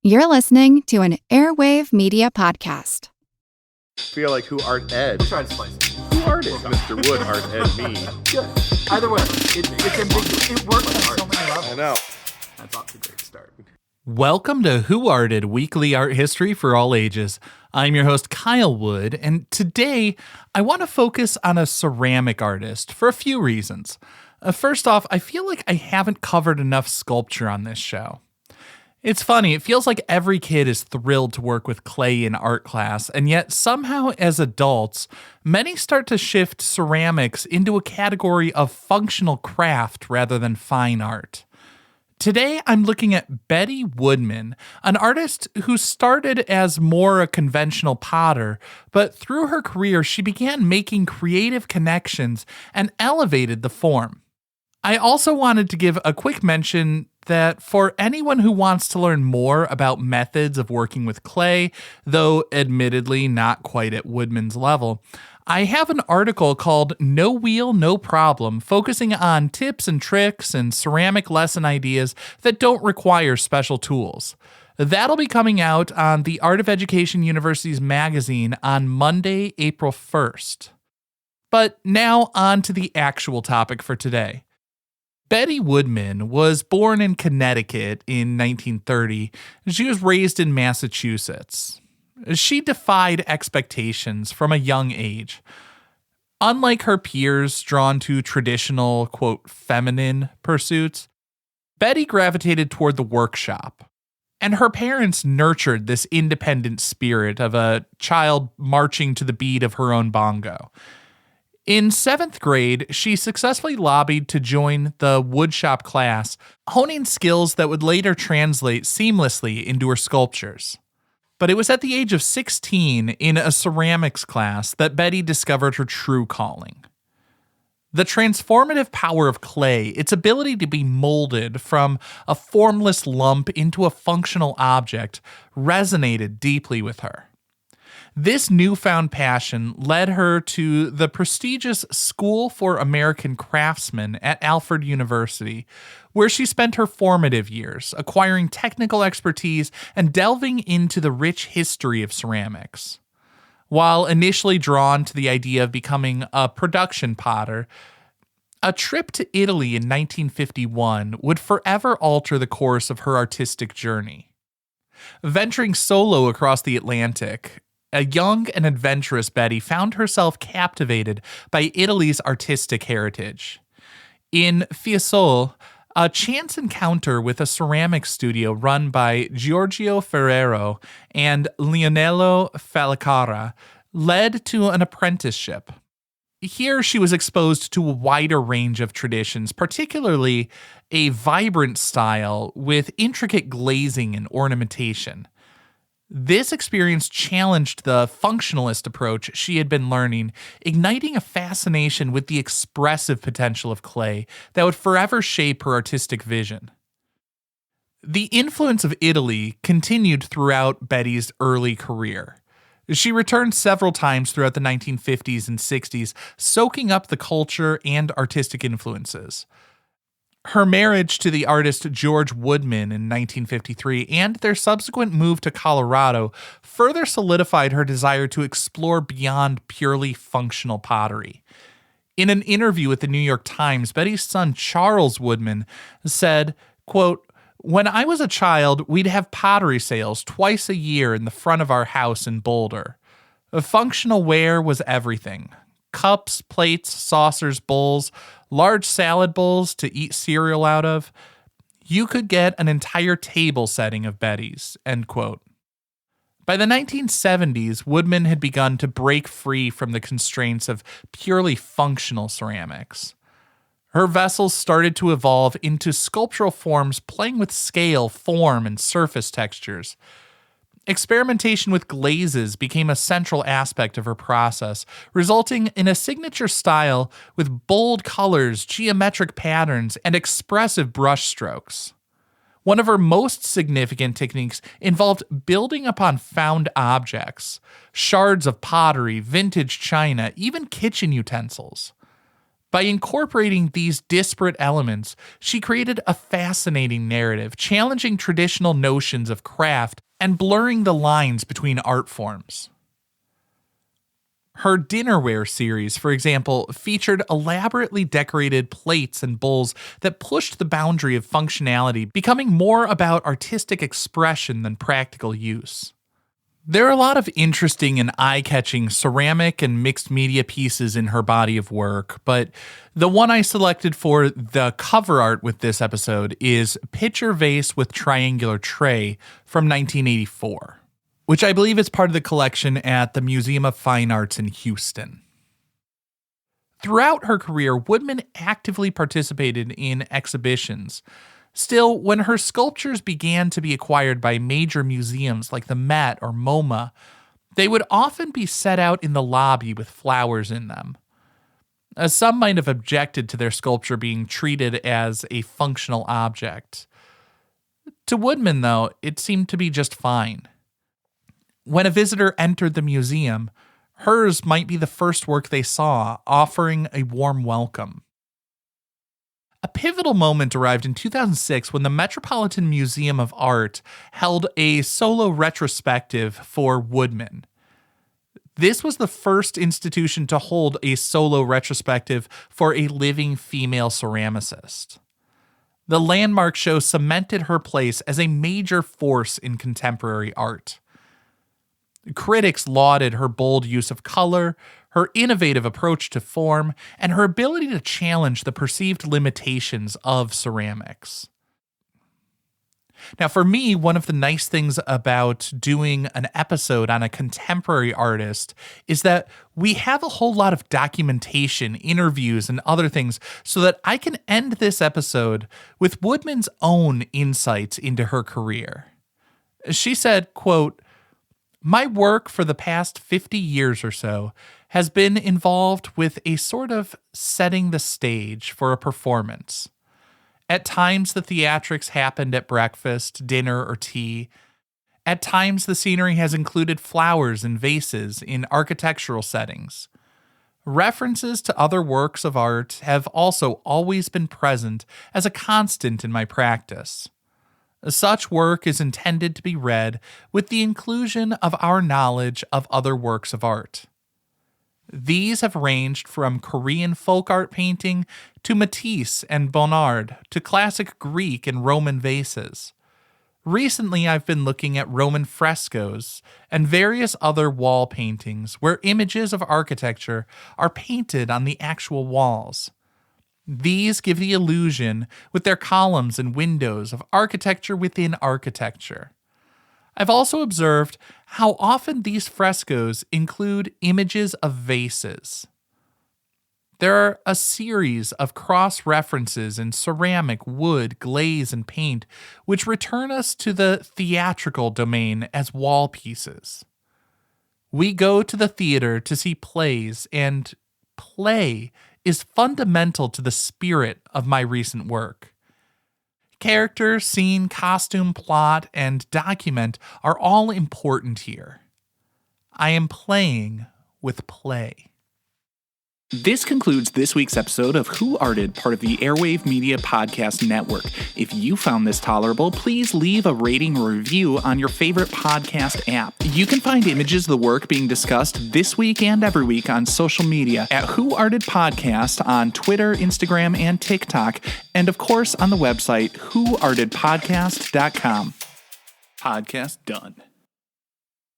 You're listening to an Airwave Media Podcast. Feel like who art Ed? Try to slice it. Who art is Mr. Wood, art Ed me? Yeah. Either way, it's ambiguous. It works on so many levels. I know. That's off to a great start. Welcome to Who Arted, weekly art history for all ages. I'm your host, Kyle Wood, and today I want to focus on a ceramic artist for a few reasons. First off, I feel like I haven't covered enough sculpture on this show. It's funny, it feels like every kid is thrilled to work with clay in art class, and yet somehow as adults, many start to shift ceramics into a category of functional craft rather than fine art. Today, I'm looking at Betty Woodman, an artist who started as more a conventional potter, but through her career, she began making creative connections and elevated the form. I also wanted to give a quick mention that for anyone who wants to learn more about methods of working with clay, though admittedly not quite at Woodman's level, I have an article called No Wheel, No Problem, focusing on tips and tricks and ceramic lesson ideas that don't require special tools. That'll be coming out on the Art of Education University's magazine on Monday, April 1st. But now on to the actual topic for today. Betty Woodman was born in Connecticut in 1930. She was raised in Massachusetts. She defied expectations from a young age. Unlike her peers drawn to traditional, quote, feminine pursuits, Betty gravitated toward the workshop. And her parents nurtured this independent spirit of a child marching to the beat of her own bongo. In 7th grade, she successfully lobbied to join the woodshop class, honing skills that would later translate seamlessly into her sculptures. But it was at the age of 16 in a ceramics class that Betty discovered her true calling. The transformative power of clay, its ability to be molded from a formless lump into a functional object, resonated deeply with her. This newfound passion led her to the prestigious School for American Craftsmen at Alfred University, where she spent her formative years, acquiring technical expertise and delving into the rich history of ceramics. While initially drawn to the idea of becoming a production potter, a trip to Italy in 1951 would forever alter the course of her artistic journey. Venturing solo across the Atlantic, a young and adventurous Betty found herself captivated by Italy's artistic heritage. In Fiesole, a chance encounter with a ceramics studio run by Giorgio Ferrero and Leonello Falicara led to an apprenticeship. Here she was exposed to a wider range of traditions, particularly a vibrant style with intricate glazing and ornamentation. This experience challenged the functionalist approach she had been learning, igniting a fascination with the expressive potential of clay that would forever shape her artistic vision. The influence of Italy continued throughout Betty's early career. She returned several times throughout the 1950s and 60s, soaking up the culture and artistic influences. Her marriage to the artist George Woodman in 1953 and their subsequent move to Colorado further solidified her desire to explore beyond purely functional pottery. In an interview with the New York Times, Betty's son Charles Woodman said, quote, "When I was a child, we'd have pottery sales twice a year in the front of our house in Boulder. Functional ware was everything. Cups, plates, saucers, bowls, large salad bowls to eat cereal out of. You could get an entire table setting of Betty's," end quote. By the 1970s, Woodman had begun to break free from the constraints of purely functional ceramics. Her vessels started to evolve into sculptural forms playing with scale, form, and surface textures. Experimentation with glazes became a central aspect of her process, resulting in a signature style with bold colors, geometric patterns, and expressive brush strokes. One of her most significant techniques involved building upon found objects, shards of pottery, vintage china, even kitchen utensils. By incorporating these disparate elements, she created a fascinating narrative, challenging traditional notions of craft and blurring the lines between art forms. Her dinnerware series, for example, featured elaborately decorated plates and bowls that pushed the boundary of functionality, becoming more about artistic expression than practical use. There are a lot of interesting and eye-catching ceramic and mixed media pieces in her body of work, but the one I selected for the cover art with this episode is Pitcher Vase with Triangular Tray from 1984. Which I believe is part of the collection at the Museum of Fine Arts in Houston. Throughout her career, Woodman actively participated in exhibitions. Still, when her sculptures began to be acquired by major museums like the Met or MoMA, they would often be set out in the lobby with flowers in them. Some might have objected to their sculpture being treated as a functional object. To Woodman, though, it seemed to be just fine. When a visitor entered the museum, hers might be the first work they saw, offering a warm welcome. A pivotal moment arrived in 2006 when the Metropolitan Museum of Art held a solo retrospective for Woodman. This was the first institution to hold a solo retrospective for a living female ceramicist. The landmark show cemented her place as a major force in contemporary art. Critics lauded her bold use of color, her innovative approach to form, and her ability to challenge the perceived limitations of ceramics. Now, for me, one of the nice things about doing an episode on a contemporary artist is that we have a whole lot of documentation, interviews, and other things so that I can end this episode with Woodman's own insights into her career. She said, quote, "My work for the past 50 years or so has been involved with a sort of setting the stage for a performance. At times, the theatrics happened at breakfast, dinner, or tea. At times, the scenery has included flowers and vases in architectural settings. References to other works of art have also always been present as a constant in my practice. Such work is intended to be read with the inclusion of our knowledge of other works of art. These have ranged from Korean folk art painting to Matisse and Bonnard to classic Greek and Roman vases. Recently, I've been looking at Roman frescoes and various other wall paintings where images of architecture are painted on the actual walls. These give the illusion, with their columns and windows, of architecture within architecture. I've also observed how often these frescoes include images of vases. There are a series of cross-references in ceramic, wood, glaze, and paint, which return us to the theatrical domain as wall pieces. We go to the theater to see plays, and play is fundamental to the spirit of my recent work. Character, scene, costume, plot, and document are all important here. I am playing with play. This concludes this week's episode of Who Arted, part of the Airwave Media Podcast Network. If you found this tolerable, please leave a rating or review on your favorite podcast app. You can find images of the work being discussed this week and every week on social media at Who Arted Podcast on Twitter, Instagram, and TikTok, and of course on the website whoartedpodcast.com. Podcast done.